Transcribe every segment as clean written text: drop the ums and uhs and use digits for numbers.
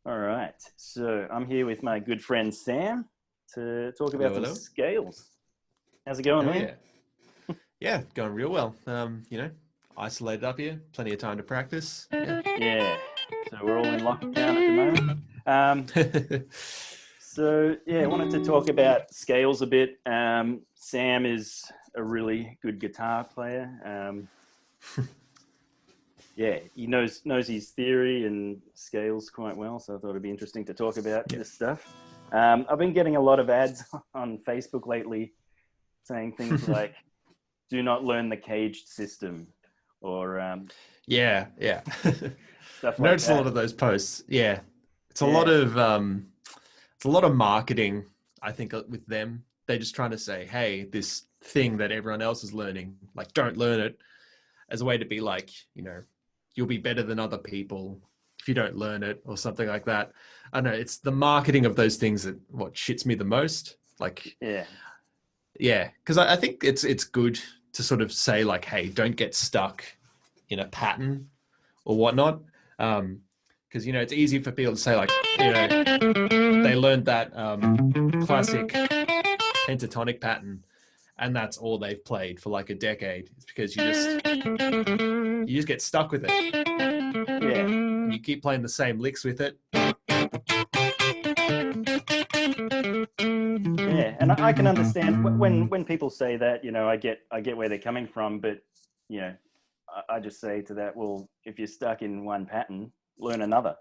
All right. So I'm here with my good friend Sam to talk Hello, about some hello. scales. How's it going, Hell man? yeah. Yeah, going real well. Isolated up here, plenty of time to practice. Yeah. Yeah. So we're all in lockdown at the moment. Um, I wanted to talk about scales a bit. Sam is a really good guitar player. Yeah, he knows his theory and scales quite well. So I thought it'd be interesting to talk about Yeah. this stuff. I've been getting a lot of ads on Facebook lately saying things like do not learn the caged system or Yeah, yeah. stuff like Notice a lot that. of those posts. Yeah. It's a lot Yeah, of marketing, I think, with them. They're just trying to say, hey, this thing that everyone else is learning, like don't learn it, as a way to be like, you'll be better than other people if you don't learn it or something like that. I know it's the marketing of those things that what shits me the most. Like, yeah, yeah, because I think it's good to sort of say like, hey, don't get stuck in a pattern or whatnot. Because it's easy for people to say like, they learned that classic pentatonic pattern, and that's all they've played for like a decade. It's because you just get stuck with it. yeah, You keep playing the same licks with it. yeah. And I can understand when people say that. I get where they're coming from, but you know, I just say to that, well, if you're stuck in one pattern, learn another.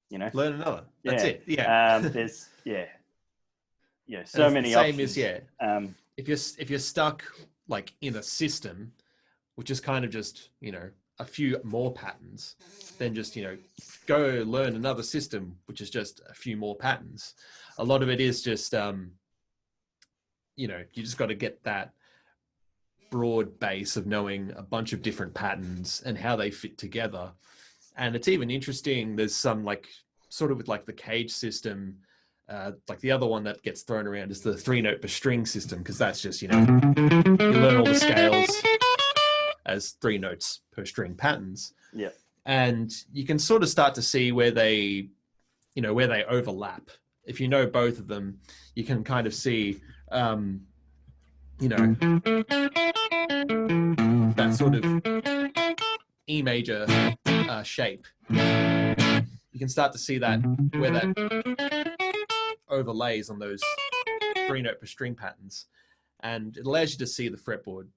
You know, Learn another. That's yeah. it. Yeah. There's And so it's the many same as, options. yeah, if you're stuck like in a system, which is kind of just a few more patterns, then just go learn another system, which is just a few more patterns. A lot of it is just you just got to get that broad base of knowing a bunch of different patterns and how they fit together. And it's even interesting, there's some like sort of with like the cage system, like the other one that gets thrown around is the 3 note per string system, because that's just you learn all the scales as 3 notes per string patterns, Yeah, and you can sort of start to see where they overlap. If you know both of them, you can kind of see you know that sort of E major shape. You can start to see that where that overlays on those 3 note per string patterns, and it allows you to see the fretboard,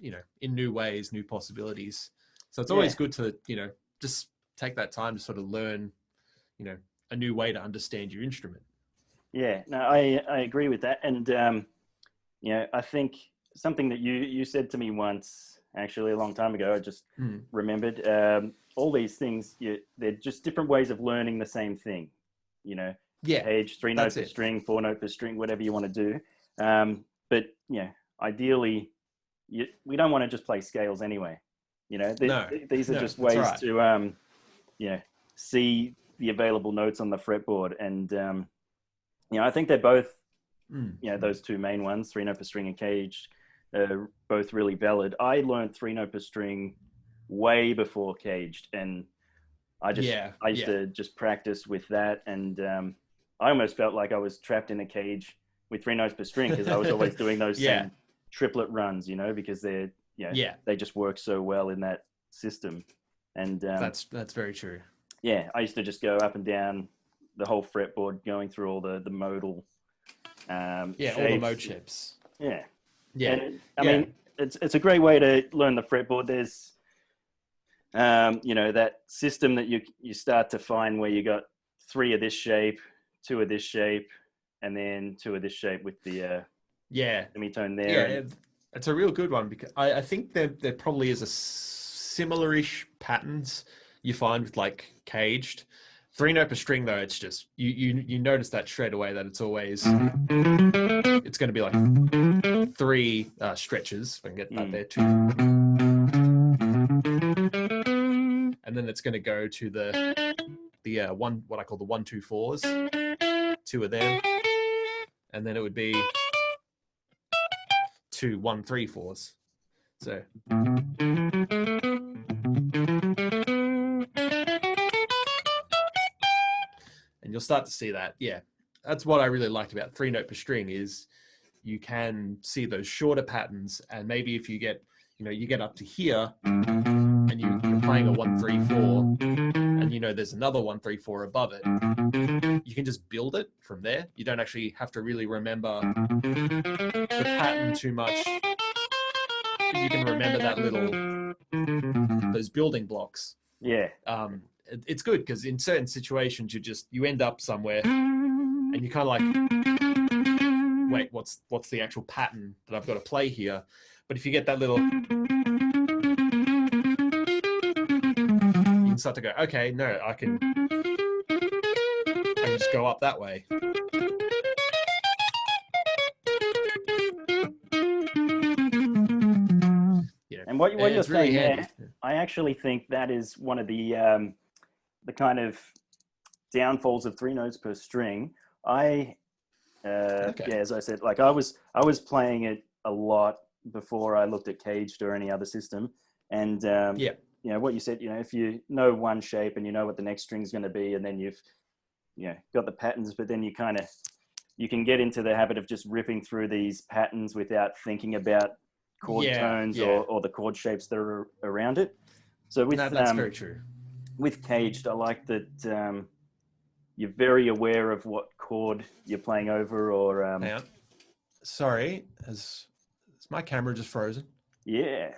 in new ways, new possibilities. So it's yeah, always good to, just take that time to sort of learn, you know, a new way to understand your instrument. yeah. No, I agree with that. And I think something that you said to me once, actually a long time ago, I just Mm. remembered. All these things, they're just different ways of learning the same thing. You know, Yeah, Cage, three note that's per it. string, 4 note per string, whatever you want to do. But ideally, we don't want to just play scales anyway. No, These are no, just that's all ways right. to see the available notes on the fretboard, and I think they're both, Mm. those two main ones, 3 note per string and cage, are both really valid. I learned 3 note per string way before caged, and Yeah, I used yeah, to just practice with that, and I almost felt like I was trapped in a cage with 3 notes per string because I was always doing those yeah, same triplet runs, because yeah. they just work so well in that system. And That's very true. yeah, I used to just go up and down the whole fretboard, going through all the modal Yeah, all the mode shapes. chips. Yeah, Yeah, and I yeah, mean, it's a great way to learn the fretboard. There's that system that you start to find where you got three of this shape, two of this shape, and then two of this shape with the yeah, semitone there. yeah. And It's a real good one because I think there probably is a similar-ish patterns you find with like caged. 3 note per string though, it's just you notice that straight away that it's going to be like three stretches. If I can get that mm, there, two, and then it's going to go to the one, what I call the 1 2 4s. Two of them, and then it would be 2 1 3 4s. So And you'll start to see that. Yeah, that's what I really liked about 3-note per string is you can see those shorter patterns. And maybe if you get, you get up to here and you're playing a 1-3-4 and there's another 1-3-4 above it, you can just build it from there. You don't actually have to really remember the pattern too much. You can remember those building blocks. Yeah. It's good because in certain situations you end up somewhere and you kind of like, wait, what's the actual pattern that I've got to play here? But if you get that little, you can start to go, okay, no, I can just go up that way. And what you're it's really saying handy. there, I actually think that is one of the kind of downfalls of 3 notes per string. As I said, like I was playing it a lot before I looked at caged or any other system. And what you said, if you know one shape and you know what the next string is going to be, and then you've got the patterns, but then you can get into the habit of just ripping through these patterns without thinking about chord tones or the chord shapes that are around it. So that's very true. With caged, I like that you're very aware of what chord you're playing over, or hang on. Sorry, is my camera just frozen? Yeah.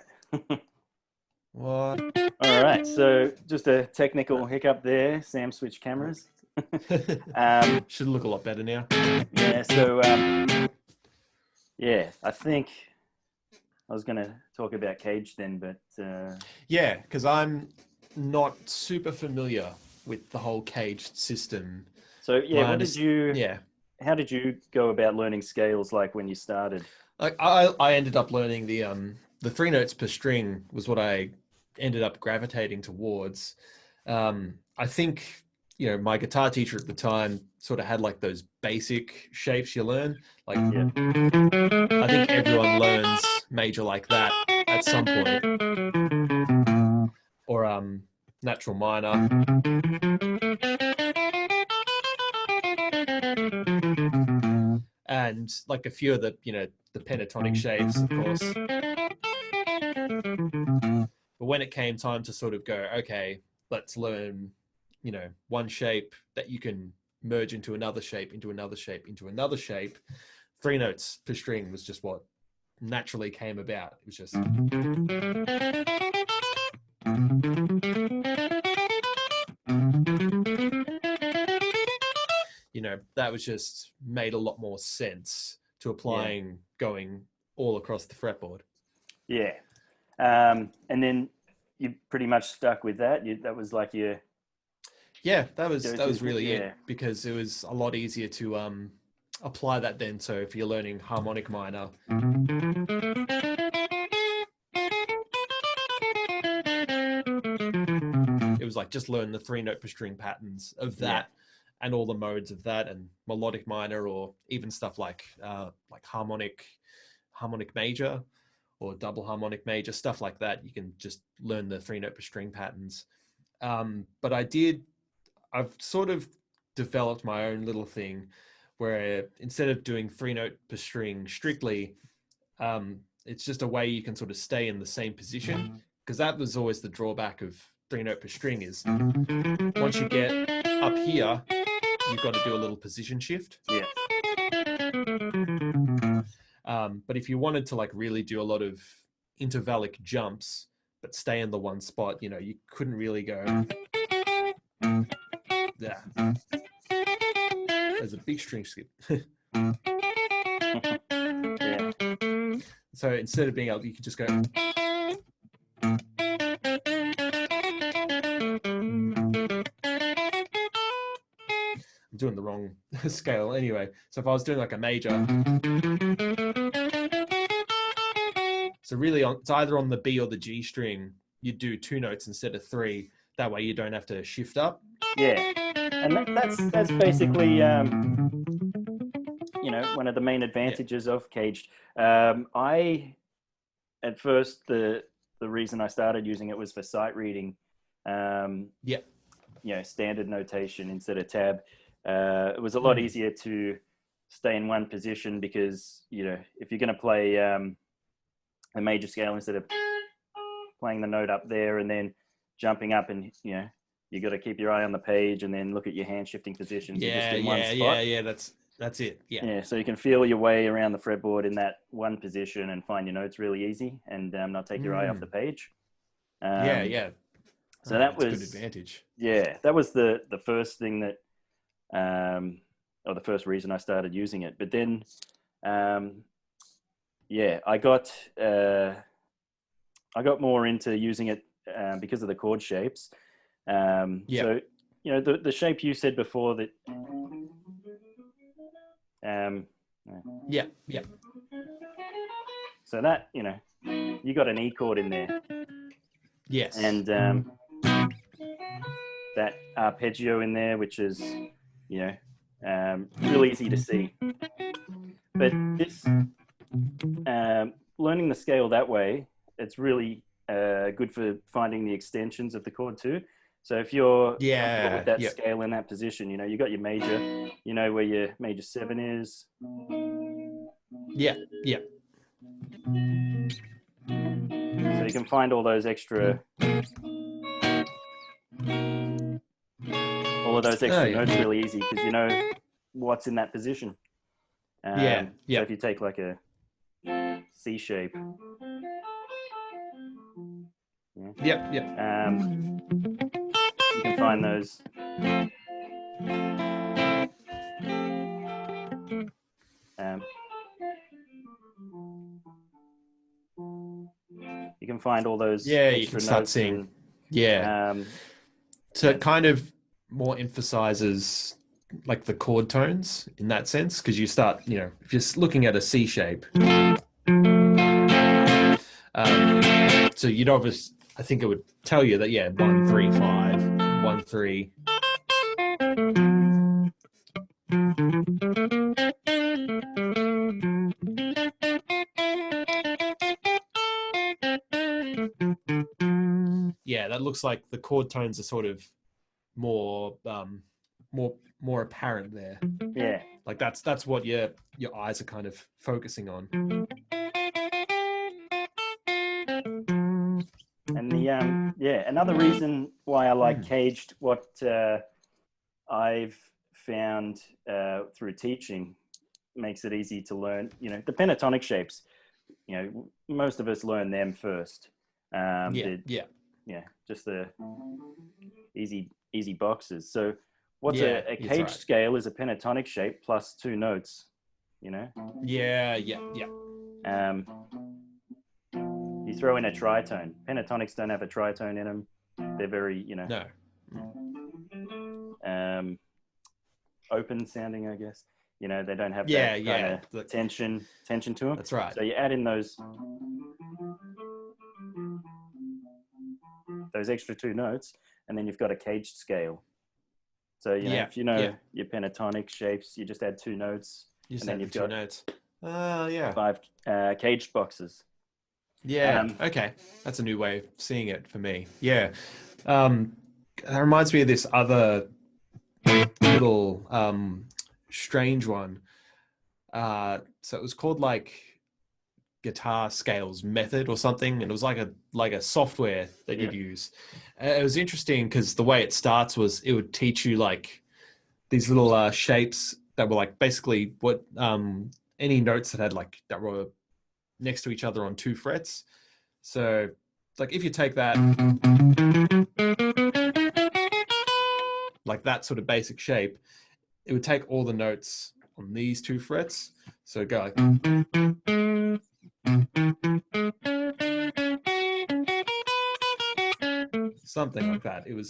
What? All right, so just a technical hiccup there. Sam switched cameras. Should look a lot better now. Yeah, so I think I was going to talk about cage then, but because I'm not super familiar with the whole caged system. So how did you go about learning scales like when you started? Like I ended up learning the 3 notes per string was what I ended up gravitating towards. I think my guitar teacher at the time sort of had like those basic shapes you learn. Like I think everyone learns major like that at some point, or natural minor. And like a few of the pentatonic shapes, of course. But when it came time to sort of go, okay, let's learn, one shape that you can merge into another shape, into another shape, into another shape, 3 notes per string was just what naturally came about. It was just that was just made a lot more sense to applying going all across the fretboard. Yeah. And then you pretty much stuck with that. That was like your... Yeah, that was really it, because it was a lot easier to apply that then. So if you're learning harmonic minor, it was like just learn the 3 note per string patterns of that and all the modes of that, and melodic minor, or even stuff like harmonic major or double harmonic major, stuff like that. You can just learn the 3 note per string patterns. But I've sort of developed my own little thing where instead of doing 3 note per string strictly, it's just a way you can sort of stay in the same position, because that was always the drawback of 3 note per string is once you get up here, you've got to do a little position shift. Yeah. But if you wanted to like really do a lot of intervallic jumps but stay in the one spot, you couldn't really go. Yeah. There's a big string skip. Yeah. So instead of being able, you could just go. I'm doing the wrong scale anyway. So if I was doing like a major, so really it's either on the B or the G string, you do 2 notes instead of 3. That way you don't have to shift up. Yeah, and that's basically one of the main advantages of caged. I at first the reason I started using it was for sight reading. Standard notation instead of tab. it was a lot easier to stay in one position because, you know, if you're going to play a major scale, instead of playing the note up there and then jumping up, and, you know, you got to keep your eye on the page and then look at your hand shifting positions. You're just in one spot. Yeah. That's it. Yeah. Yeah. So you can feel your way around the fretboard in that one position and find your notes really easy, and not take your eye off the page. Yeah. So that was a good advantage. Yeah, that was the first thing that, or the first reason I started using it. But then, I got more into using it because of the chord shapes. So, you know, the shape you said before that. Yeah. So that, you know, you got an E chord in there. Yes. And that arpeggio in there, which is, you know, really easy to see. But this, learning the scale that way, it's really good for finding the extensions of the chord too. So if you're comfortable with that scale in that position, you know, you got your major, you know where your major 7 is. Yeah. So you can find all those extra, notes really easy because you know what's in that position. So if you take like a C shape. Yep. You can find those. You can find all those extra you can start notes seeing. So it kind of more emphasizes like the chord tones in that sense, because you start, you know, if you're looking at a C shape, so you'd obviously, I think it would tell you that 1 3 5 1 3. Yeah, that looks like the chord tones are sort of more apparent there. Yeah, like that's what your eyes are kind of focusing on. And the another reason why I like caged, what I've found through teaching makes it easy to learn. You know, the pentatonic shapes. You know, most of us learn them first. Just the easy boxes. So what's a caged scale is a pentatonic shape plus 2 notes, you know? Yeah. You throw in a tritone. Pentatonics don't have a tritone in them. They're very, you know, open sounding, I guess. You know, they don't have that kind of tension to them. That's right. So you add in those extra 2 notes, and then you've got a caged scale. So, you know, if you know your pentatonic shapes, you just add 2 notes, and then you've got 5 caged boxes. Okay. That's a new way of seeing it for me. That reminds me of this other little strange one. So it was called like Guitar Scales Method or something, and it was like a software that you'd use. It was interesting because the way it starts was it would teach you like these little shapes that were like basically what any notes that were next to each other on 2 frets. So like if you take that, like that sort of basic shape, it would take all the notes on these 2 frets. So go like something like that. It was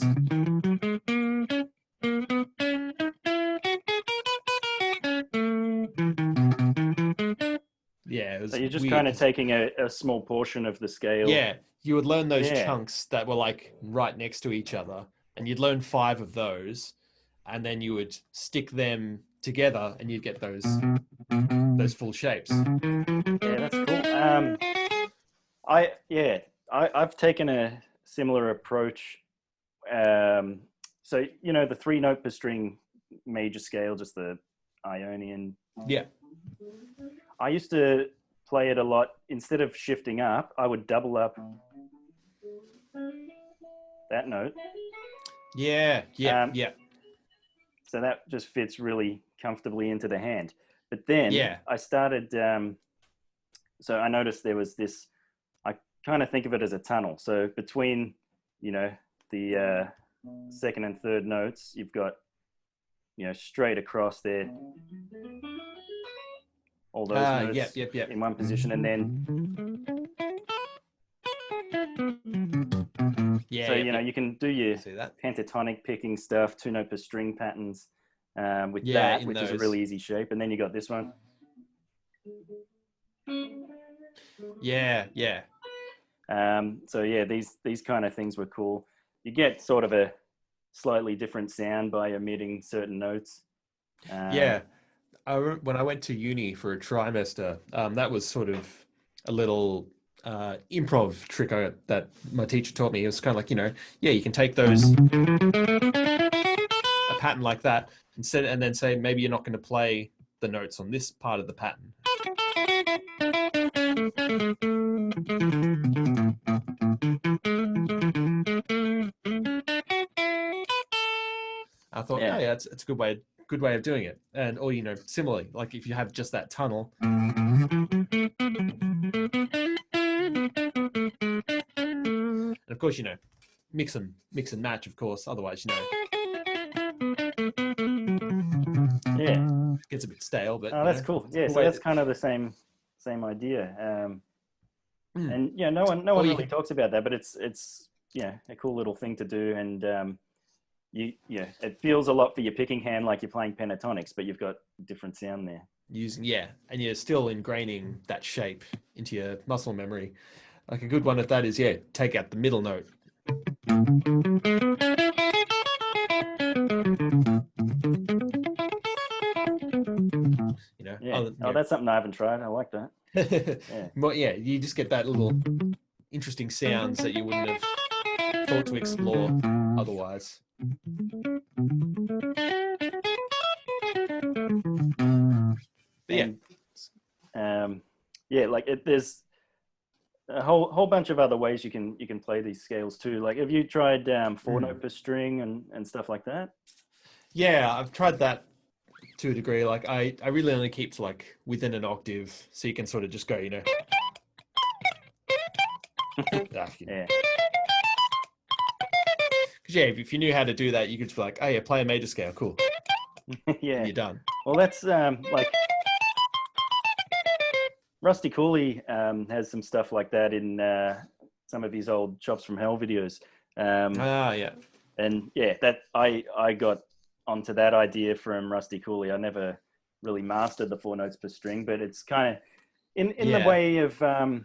so you're just kind of taking a small portion of the scale. Yeah, you would learn those chunks that were like right next to each other, and you'd learn 5 of those, and then you would stick them together, and you'd get those full shapes. Yeah, that's cool. I've taken a similar approach. So you know the 3 note per string major scale, just the Ionian. Yeah. I used to play it a lot. Instead of shifting up, I would double up that note. Yeah. So that just fits really comfortably into the hand. But then I started, so I noticed there was this, I kind of think of it as a tunnel. So between, you know, the second and third notes, you've got, you know, straight across there, all those notes in one position, and then so you know you can do your pentatonic picking stuff, 2-note per string patterns with that, which is a really easy shape, and then you got this one. So yeah, these kind of things were cool. You get sort of a slightly different sound by omitting certain notes. When I went to uni for a trimester, that was sort of a little improv trick that my teacher taught me. It was kind of like, you know, you can take those a pattern like that instead, and then say maybe you're not going to play the notes on this part of the pattern. I thought, it's a good way of doing it. And, or, you know, similarly, like if you have just that tunnel. And of course, you know, mix and match, of course. Otherwise, you know, it gets a bit stale. But that's cool. Yeah, so that's kind of the same idea. And yeah, no one really talks about that, but it's a cool little thing to do. And it feels a lot for your picking hand like you're playing pentatonics, but you've got different sound there. And you're still ingraining that shape into your muscle memory. Like a good one of that is take out the middle note. You know, that's something I haven't tried. I like that. Well, you just get that little interesting sounds that you wouldn't have thought to explore otherwise. But there's a whole bunch of other ways you can play these scales too. Like, have you tried 4-note per string and stuff like that? Yeah, I've tried that to a degree. Like I really only keep to like within an octave, so you can sort of just go, you know. Because if you knew how to do that, you could just be like, oh yeah, play a major scale, cool. And you're done. Well, that's like Rusty Cooley has some stuff like that in some of his old Chops from Hell videos. And that I got onto that idea from Rusty Cooley. I never really mastered the 4 notes per string, but it's kind of in the way of the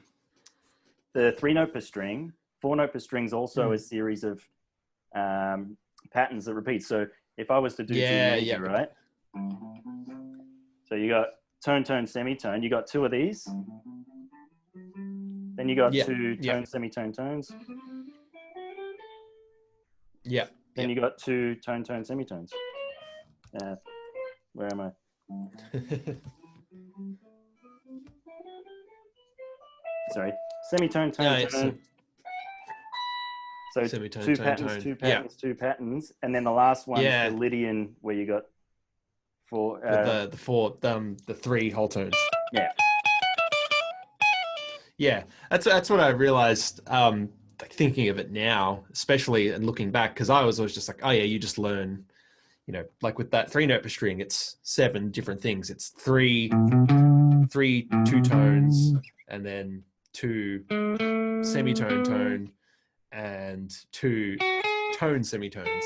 3-note per string. 4-note per string is also a series of patterns that repeat. So if I was to do G major, right? So you got tone, tone, semitone. You got 2 of these. Then you got 2 tone, semitone, tones. Then you got 2 tone, tone, semitones. Where am I? Sorry. Semitone, tone, tone. So semitone, 2 patterns, 2 patterns, 2 patterns. And then the last one is the Lydian, where you got 4... the 3 whole tones. That's what I realized thinking of it now, especially and looking back, because I was always just like, you just learn, you know, like with that 3-note per string, it's 7 different things. It's 3 2 tones, and then 2 semitone tone, and 2 tone semitones.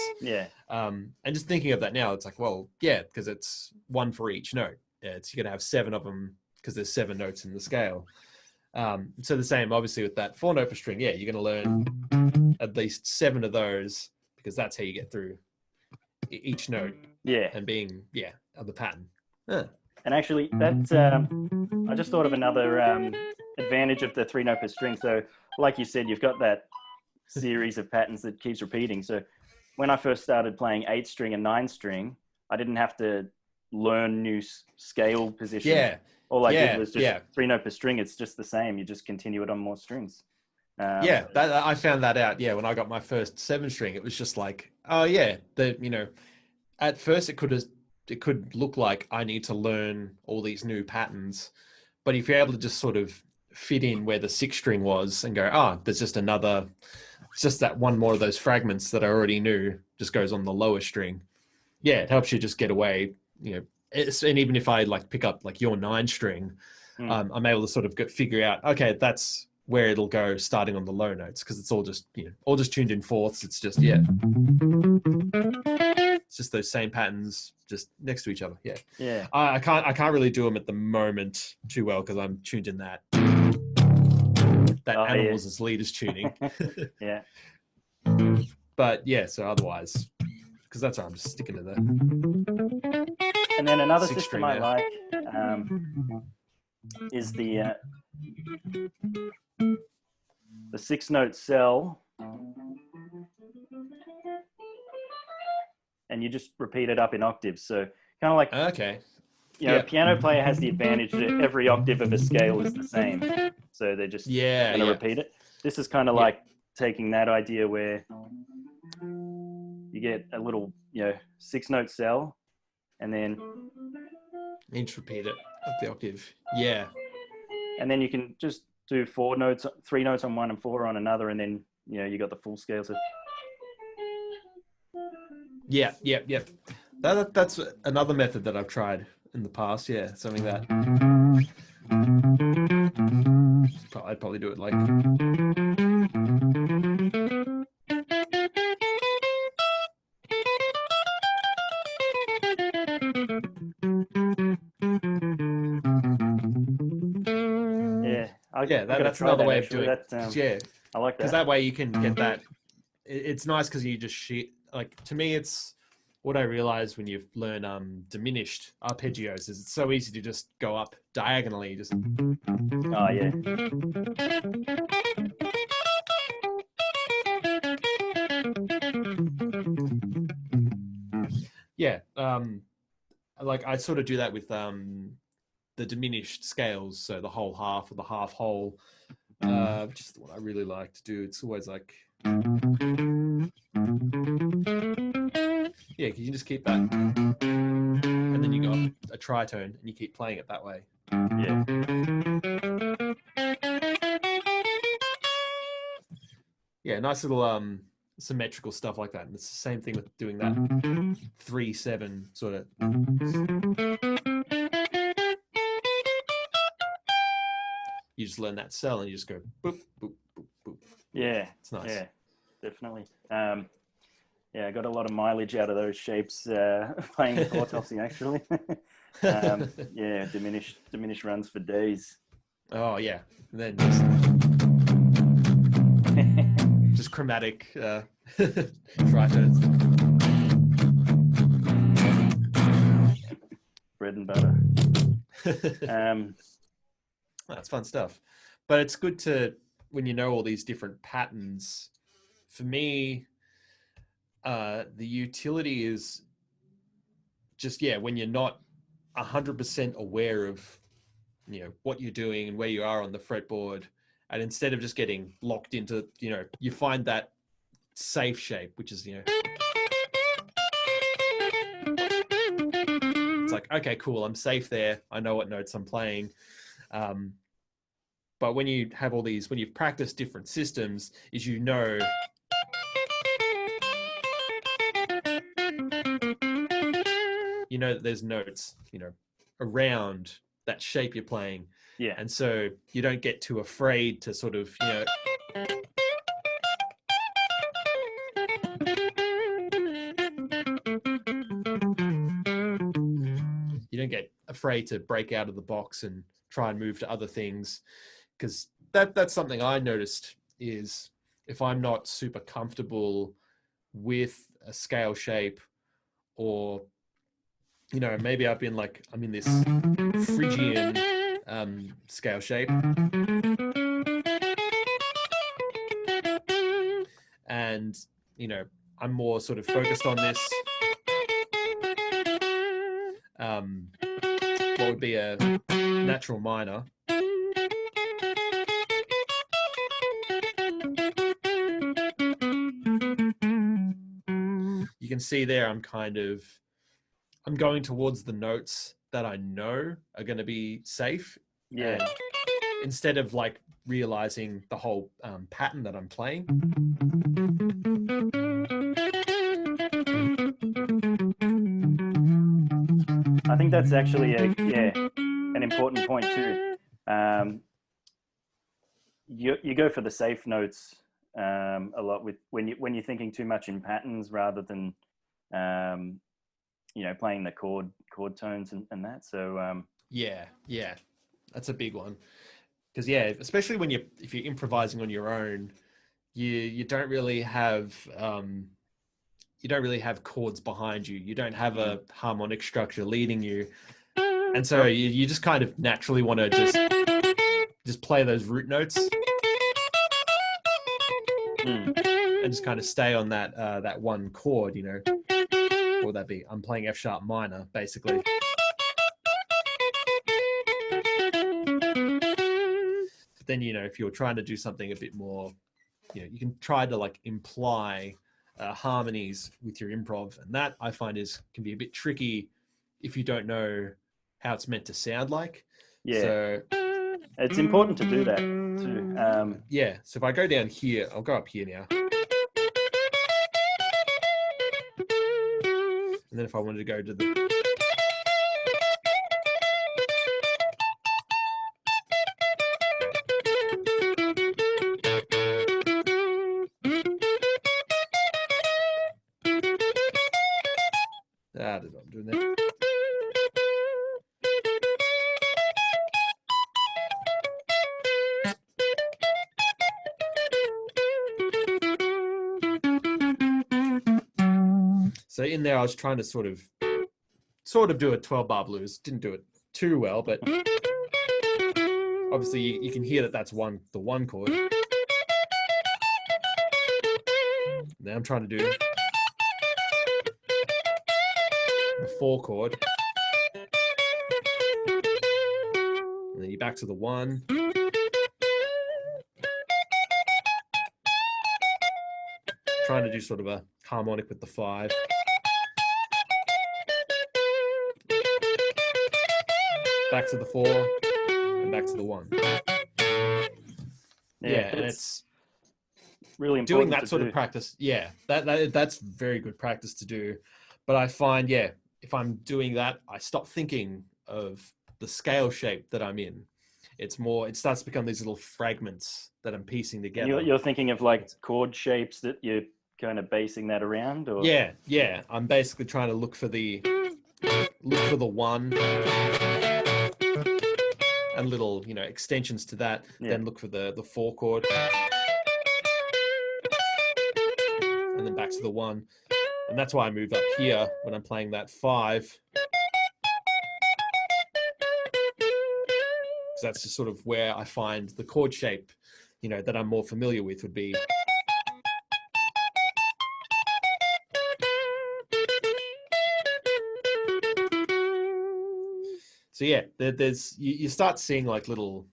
And just thinking of that now, it's like, well, because it's 1 for each note. You're going to have 7 of them because there's 7 notes in the scale. So the same, obviously, with that 4-note per string, you're going to learn at least 7 of those, because that's how you get through each note. And being, of the pattern. And actually, that I just thought of another advantage of the 3-note per string. So, like you said, you've got that series of patterns that keeps repeating. So, when I first started playing 8-string and 9-string, I didn't have to learn new scale positions. Yeah. All I did was just 3 note per string. It's just the same. You just continue it on more strings. I found that out. Yeah, when I got my first 7-string, it was just like, oh yeah, at first it could look like I need to learn all these new patterns, but if you're able to just sort of fit in where the 6-string was and go, there's just it's just that one more of those fragments that I already knew just goes on the lower string. Yeah, it helps you just get away, and even if I like pick up like your 9-string, I'm able to sort of figure out, okay, that's where it'll go starting on the low notes, because it's all just tuned in fourths. It's just it's just those same patterns just next to each other. Yeah. I can't really do them at the moment too well because I'm tuned in that Animals as Leaders tuning. Yeah. But yeah, so otherwise, because that's how I'm just sticking to that. And then another system I like is the 6-note cell, and you just repeat it up in octaves. So kind of like, a piano player has the advantage that every octave of a scale is the same. So they're just going to repeat it. This is kind of like taking that idea where you get a little, 6-note cell, and then each repeat it up the octave. Yeah. And then you can just do 4 notes, 3 notes on one and 4 on another, and then you got the full scale. So yeah. That's another method that I've tried in the past. Yeah, something that I'd probably do it like. That's another way of doing it. I like that. Because that way you can get that. It's nice because you just to me, it's what I realized when you learn diminished arpeggios is it's so easy to just go up diagonally. Just. Oh, yeah. Yeah. Like I sort of do that with the diminished scales, so the whole half or the half whole, which is what I really like to do. It's always like, because you just keep that, and then you got a tritone, and you keep playing it that way. Nice little symmetrical stuff like that, and it's the same thing with doing that 3/7 sort of. You just learn that cell and you just go boop, boop, boop, boop. Yeah. It's nice. Yeah, definitely. I got a lot of mileage out of those shapes playing with autopsy, actually. Diminished runs for days. Oh, yeah. And then just chromatic tritones. Bread and butter. That's fun stuff. But it's good to, when you know all these different patterns, for me, the utility is just, when you're not 100% aware of, what you're doing and where you are on the fretboard, and instead of just getting locked into, you find that safe shape, which is, it's like, okay, cool, I'm safe there. I know what notes I'm playing. But when you have all these, when you've practiced different systems, is that there's notes, around that shape you're playing. Yeah. And so you don't get too afraid to sort of, you don't get afraid to break out of the box and try and move to other things, because that's something I noticed is if I'm not super comfortable with a scale shape, or maybe I've been like, I'm in this Phrygian scale shape, and I'm more sort of focused on this, what would be a natural minor. You can see there I'm going towards the notes that I know are going to be safe. Yeah. And instead of like realizing the whole pattern that I'm playing. I think that's actually an important point too. You go for the safe notes a lot with when you're thinking too much in patterns rather than playing the chord tones and that. So yeah, that's a big one. Because especially if you're improvising on your own, you don't really have chords behind you. You don't have a harmonic structure leading you, and so you just kind of naturally want to just play those root notes and just kind of stay on that one chord. What would that be? I'm playing F sharp minor, basically. But then if you're trying to do something a bit more, you can try to like imply harmonies with your improv, and that I find can be a bit tricky if you don't know how it's meant to sound like. Yeah. So it's important to do that too. So if I go down here, I'll go up here now. And then if I wanted to go to the I'm doing that. So in there, I was trying to sort of do a 12-bar blues. Didn't do it too well, but obviously you can hear that's the one chord. Now I'm trying to do the 4 chord. And then you're back to the 1. Trying to do sort of a harmonic with the 5. Back to the 4 and back to the 1. Yeah, and it's really important doing that sort of practice. Yeah, that's very good practice to do. But I find, if I'm doing that, I stop thinking of the scale shape that I'm in. It starts to become these little fragments that I'm piecing together. You're thinking of like chord shapes that you're kind of basing that around, or yeah. I'm basically trying to look for the 1 and little extensions to that. Then look for the 4 chord, and then back to the 1. And that's why I moved up here when I'm playing that 5. Because that's just sort of where I find the chord shape, that I'm more familiar with would be. So there's you start seeing like little,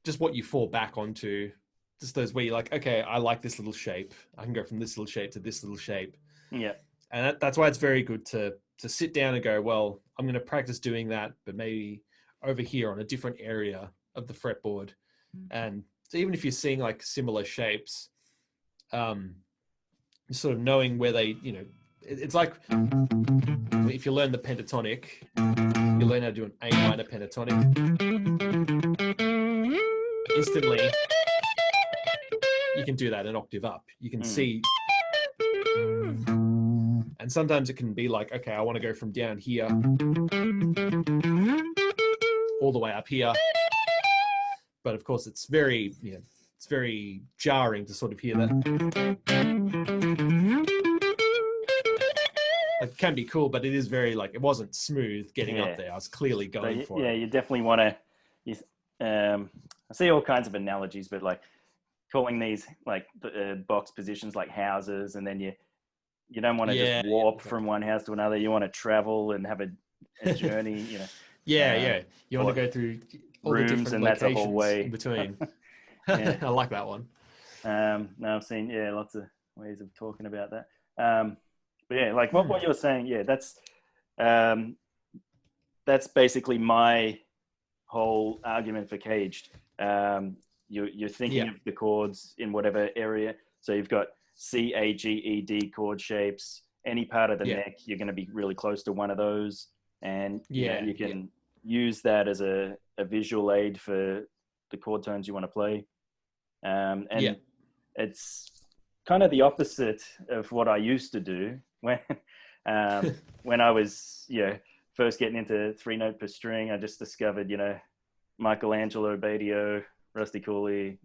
just what you fall back onto. Just those where you're like, okay, I like this little shape. I can go from this little shape to this little shape. Yeah. And that's why it's very good to sit down and go, well, I'm going to practice doing that, but maybe over here on a different area of the fretboard. And so even if you're seeing like similar shapes, sort of knowing where they, it's like if you learn the pentatonic, you learn how to do an A minor pentatonic. Instantly, you can do that an octave up. You can see, and sometimes it can be like, okay, I want to go from down here all the way up here. But of course, it's very jarring to sort of hear that. Like, it can be cool, but it is very it wasn't smooth getting up there. I was clearly going for it. Yeah, you definitely want to. I see all kinds of analogies, but like calling these like box positions like houses, and then You don't want to just warp from one house to another. You want to travel and have a journey, Yeah. You want to go through all the rooms, different and that's a whole locations way in between. Yeah. I like that one. No, I've seen lots of ways of talking about that. But yeah, like what you're saying, that's basically my whole argument for caged. You're thinking of the chords in whatever area. So you've got C, A, G, E, D chord shapes. Any part of the neck, you're going to be really close to one of those, and you can use that as a visual aid for the chord tones you want to play. And it's kind of the opposite of what I used to do when I was first getting into 3-note per string. I just discovered Michelangelo, Badio, Rusty Cooley,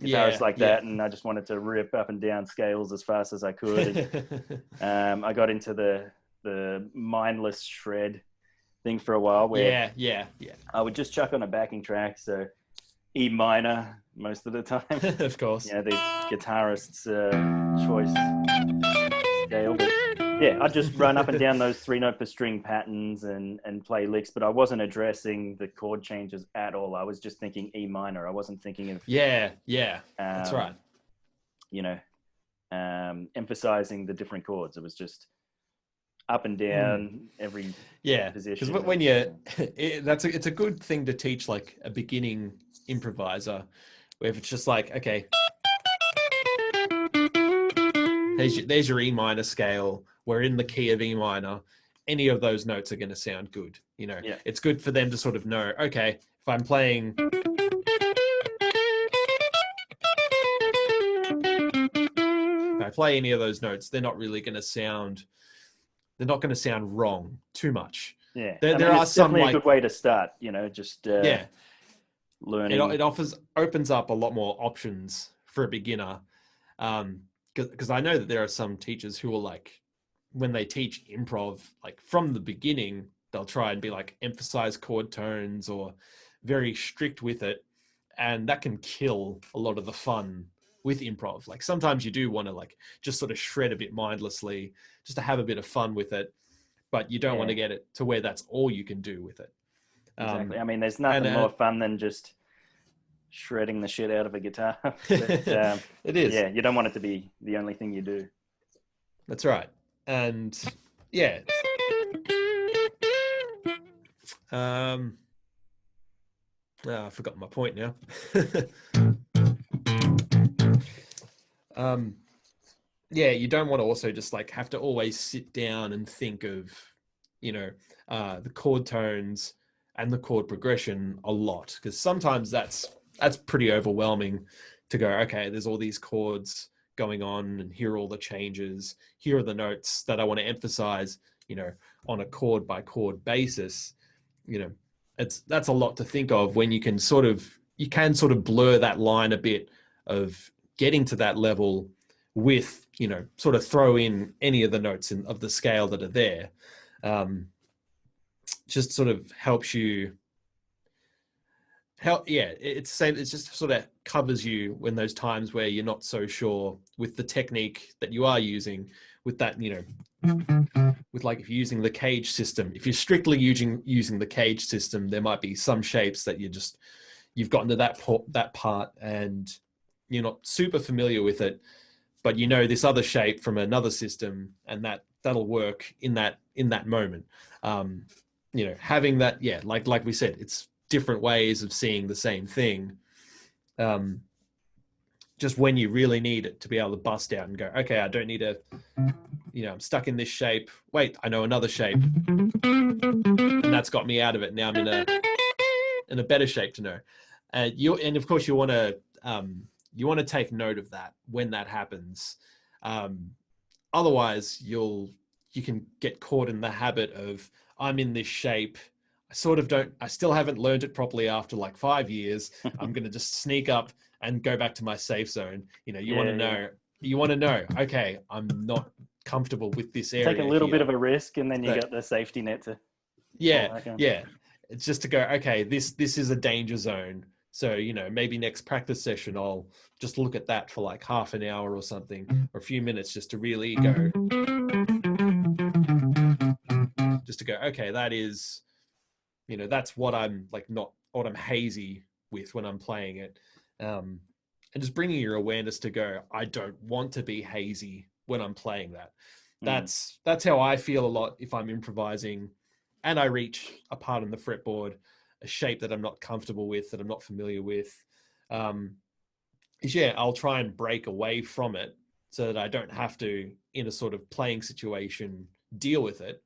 guitarists like that, and I just wanted to rip up and down scales as fast as I could. And, I got into the mindless shred thing for a while, where I would just chuck on a backing track, so E minor most of the time. Of course. The guitarist's choice scale. But I'd just run up and down those 3-note per string patterns and play licks, but I wasn't addressing the chord changes at all. I was just thinking E minor. I wasn't thinking of that's right. Emphasizing the different chords. It was just up and down every position. Because when it's a good thing to teach like a beginning improviser, where if it's just like, okay, there's your E minor scale. We're in the key of E minor. Any of those notes are going to sound good. It's good for them to sort of know, okay, if I'm playing, if I play any of those notes, they're not really going to sound wrong too much. Yeah. There are some definitely a good way to start, just learning. It opens up a lot more options for a beginner. Because I know that there are some teachers who will, like, when they teach improv, like from the beginning, they'll try and be like emphasize chord tones or very strict with it. And that can kill a lot of the fun with improv. Like sometimes you do want to like just sort of shred a bit mindlessly just to have a bit of fun with it, but you don't want to get it to where that's all you can do with it. Exactly. I mean, there's nothing more fun than just shredding the shit out of a guitar. But, it is. Yeah, you don't want it to be the only thing you do. That's right. And I've forgotten my point now. You don't want to also just like have to always sit down and think of, the chord tones and the chord progression a lot, because sometimes that's pretty overwhelming to go, okay, there's all these chords going on and here are all the changes. Here are the notes that I want to emphasize, on a chord by chord basis. That's a lot to think of when you can sort of blur that line a bit of getting to that level with, sort of throw in any of the notes of the scale that are there. Just sort of helps you it's the same. It's just sort of covers you when those times where you're not so sure with the technique that you are using with that, with like if you're using the cage system, if you're strictly using the cage system, there might be some shapes that you've gotten to that part and you're not super familiar with it, but this other shape from another system and that'll work in that moment. Having that, like we said, it's different ways of seeing the same thing. Just when you really need it to be able to bust out and go, okay, I don't need I'm stuck in this shape. Wait, I know another shape. And that's got me out of it. Now I'm in a better shape to know. And of course you want to take note of that when that happens. Otherwise you can get caught in the habit of, I'm in this shape. I still haven't learned it properly after like 5 years. I'm going to just sneak up and go back to my safe zone. You want to know, okay, I'm not comfortable with this area. Take a little bit of a risk and then you got the safety net to. It's just to go, okay, this is a danger zone. So, maybe next practice session, I'll just look at that for like half an hour or something, or a few minutes just to really go, just to go, okay, that is, that's what I'm like, not what I'm hazy with when I'm playing it. And just bringing your awareness to go, I don't want to be hazy when I'm playing that. That's how I feel a lot if I'm improvising and I reach a part on the fretboard, a shape that I'm not comfortable with, that I'm not familiar with. I'll try and break away from it so that I don't have to, in a sort of playing situation, deal with it.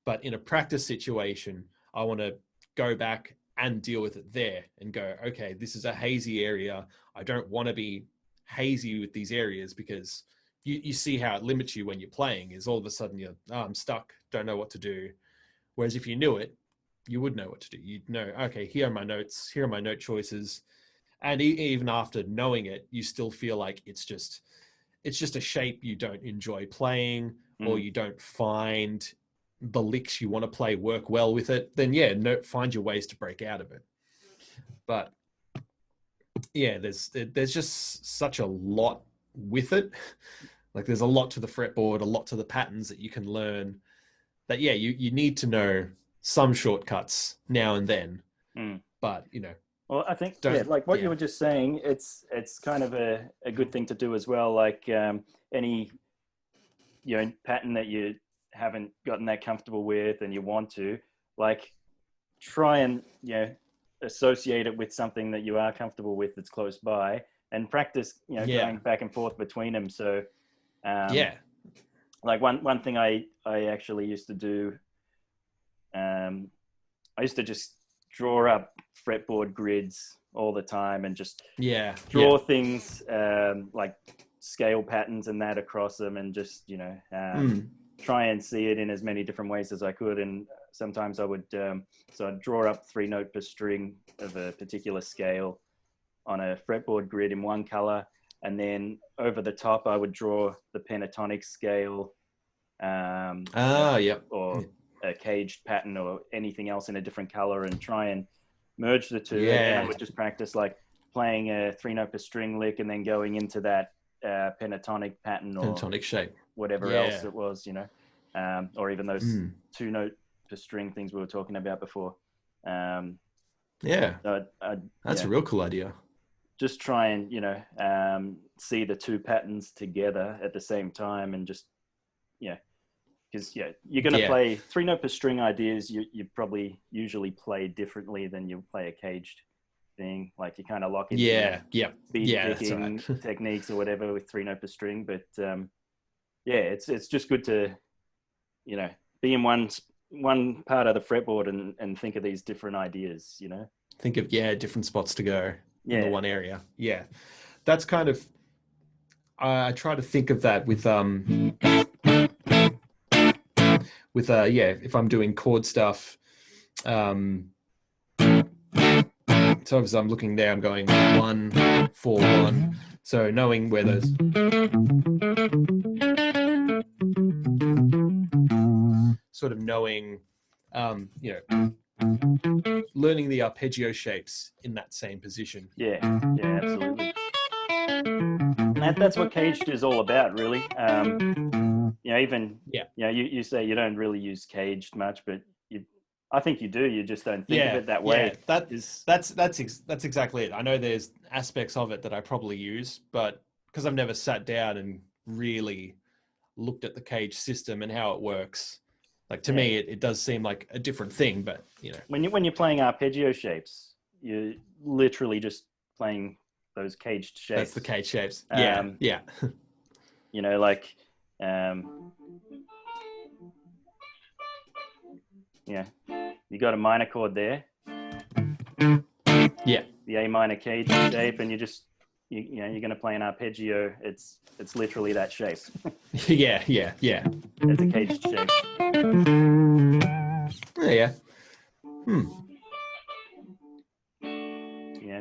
But in a practice situation, I want to go back and deal with it there and go, okay, this is a hazy area. I don't want to be hazy with these areas, because you see how it limits you when you're playing, is all of a sudden I'm stuck, don't know what to do. Whereas if you knew it, you would know what to do. You'd know, okay, here are my notes, here are my note choices. And even after knowing it, you still feel like it's just a shape you don't enjoy playing, or you don't find the licks you want to play work well with it, then find your ways to break out of it. But yeah, there's just such a lot with it. Like there's a lot to the fretboard, a lot to the patterns that you can learn, that you need to know some shortcuts now and then. But well, I think like what you were just saying, it's kind of a good thing to do as well. Like any pattern that you haven't gotten that comfortable with and you want to, like, try and associate it with something that you are comfortable with that's close by, and practice going back and forth between them. So like one thing I actually used to do, I used to just draw up fretboard grids all the time and just draw things like scale patterns and that across them, and just try and see it in as many different ways as I could. And sometimes I would so I'd draw up 3 note per string of a particular scale on a fretboard grid in one color, and then over the top I would draw the pentatonic scale or a caged pattern or anything else in a different color, and try and merge the two. And I would just practice like playing a 3 note per string lick and then going into that pentatonic pattern or pentatonic shape, whatever else it was, or even those 2 note per string things we were talking about before. So that's a real cool idea. Just try and see the 2 patterns together at the same time, and just because you're going to play 3 note per string ideas. You probably usually play differently than you play a caged thing. Like you kind of lock in beat picking techniques or whatever with 3 note per string. But it's just good to be in one part of the fretboard and think of these different ideas. Think of different spots to go in the one area. That's kind of I try to think of that with if I'm doing chord stuff. So as I'm looking there, I'm going 1 4 1. So knowing where those sort of knowing, learning the arpeggio shapes in that same position. Yeah, absolutely. And that's what caged is all about, really. You say you don't really use caged much, but I think you do. You just don't think of it that way. That's exactly it. I know there's aspects of it that I probably use, but because I've never sat down and really looked at the cage system and how it works, like to me, it does seem like a different thing. But when you're playing arpeggio shapes, you're literally just playing those caged shapes. That's the cage shapes. You got a minor chord there. The A minor cage shape, and you're going to play an arpeggio. It's literally that shape. It's a caged shape.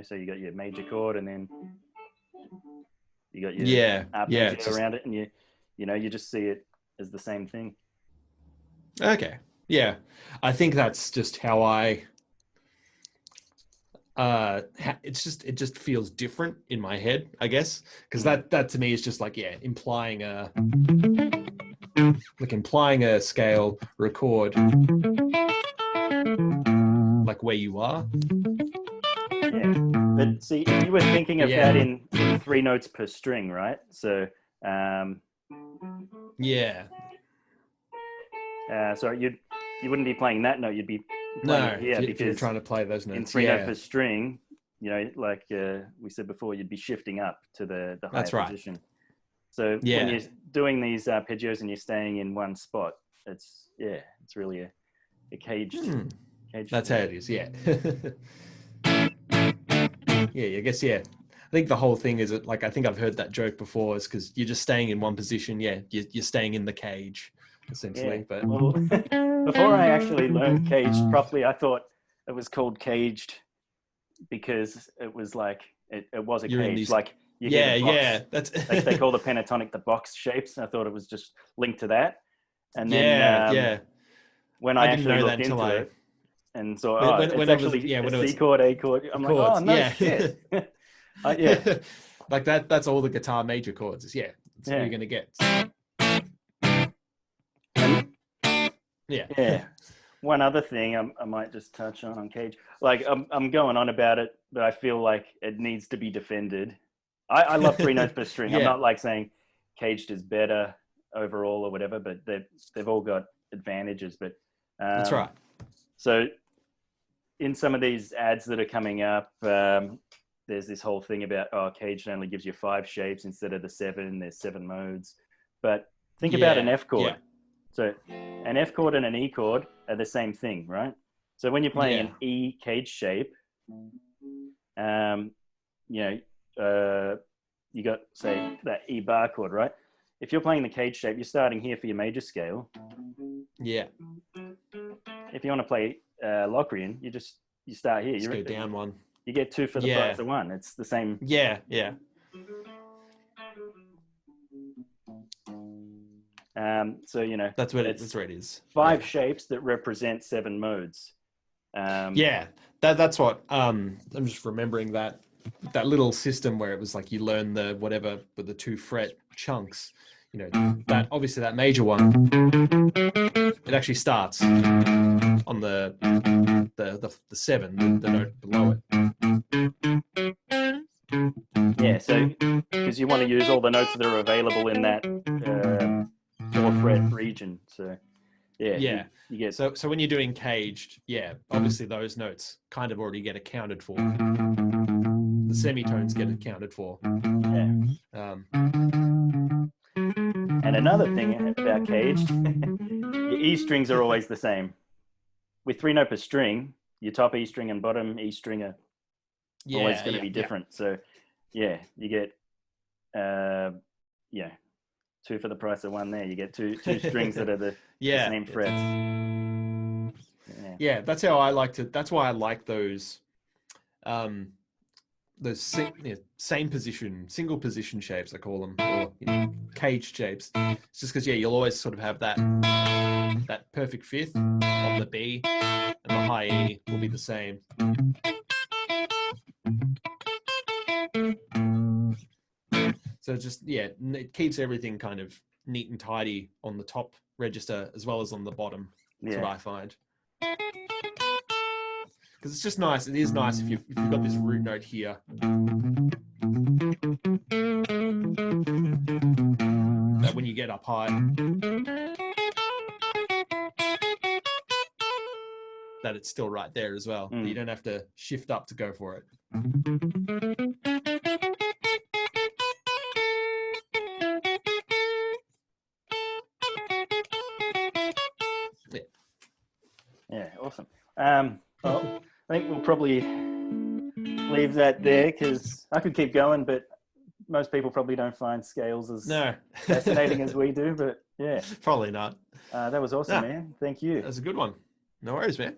So you got your major chord, and then you got your arpeggio around it, and you just see it as the same thing. Okay. Yeah. I think that's just how I it just feels different in my head, I guess, because that to me is just like implying a like implying a scale, record like where you are. Yeah, but see, you were thinking of that in 3 notes per string, right? So, yeah. So you wouldn't be playing that note. You'd be playing it here if you're trying to play those notes in 3 note per string. You know, like we said before, you'd be shifting up to the higher position. So when you're doing these arpeggios and you're staying in one spot, it's really a caged. That's how it is. Yeah. Yeah, I guess. Yeah, I think the whole thing is like, I think I've heard that joke before, is because you're just staying in one position. Yeah, you're staying in the cage, essentially. Yeah. But well, before I actually learned caged properly, I thought it was called caged because it was like it was a cage. Like you hear the box. That's like they call the pentatonic the box shapes. And I thought it was just linked to that. And then when I actually looked into it and saw, it's actually a C chord, A chord. I'm like, oh no shit. Like that's all the guitar major chords. That's all you're gonna get. Yeah. One other thing I might just touch on cage. Like I'm going on about it, but I feel like it needs to be defended. I love 3 notes per string. I'm not like saying caged is better overall or whatever, but they've all got advantages. But that's right. So in some of these ads that are coming up, there's this whole thing about caged only gives you 5 shapes instead of the 7. There's 7 modes. But think about an F chord. So an F chord and an E chord are the same thing, right? So when you're playing an E cage shape, you got, say, that E bar chord, right? If you're playing the cage shape, you're starting here for your major scale. Yeah. If you want to play Locrian, you start here. You go down 1. You get 2 for the price of 1. It's the same. Yeah. So that's where it is. 5 shapes that represent 7 modes. That's what I'm just remembering that little system where it was like you learn the whatever with the 2 fret chunks. That obviously that major one, it actually starts on the 7, the note below it. Yeah, so because you want to use all the notes that are available in that 4 fret region. So you get so when you're doing caged, obviously those notes kind of already get accounted for. The semitones get accounted for. And another thing about caged, your E strings are always the same. With 3 note per string, your top E string and bottom E string are always going to be different. So you get 2 for the price of 1 there. You get two strings that are the same frets. Yeah, that's how I like to. That's why I like those same position, single position shapes, I call them, or cage shapes. It's just because you'll always sort of have that perfect fifth on the B, and the high E will be the same. So just it keeps everything kind of neat and tidy on the top register as well as on the bottom. That's what I find. Because it's just nice. It is nice if you've got this root note here. That when you get up high, that it's still right there as well. You don't have to shift up to go for it. Yeah, awesome. Well, I think we'll probably leave that there because I could keep going, but most people probably don't find scales as fascinating as we do. But probably not. That was awesome, man. Thank you. That was a good one. No worries, man.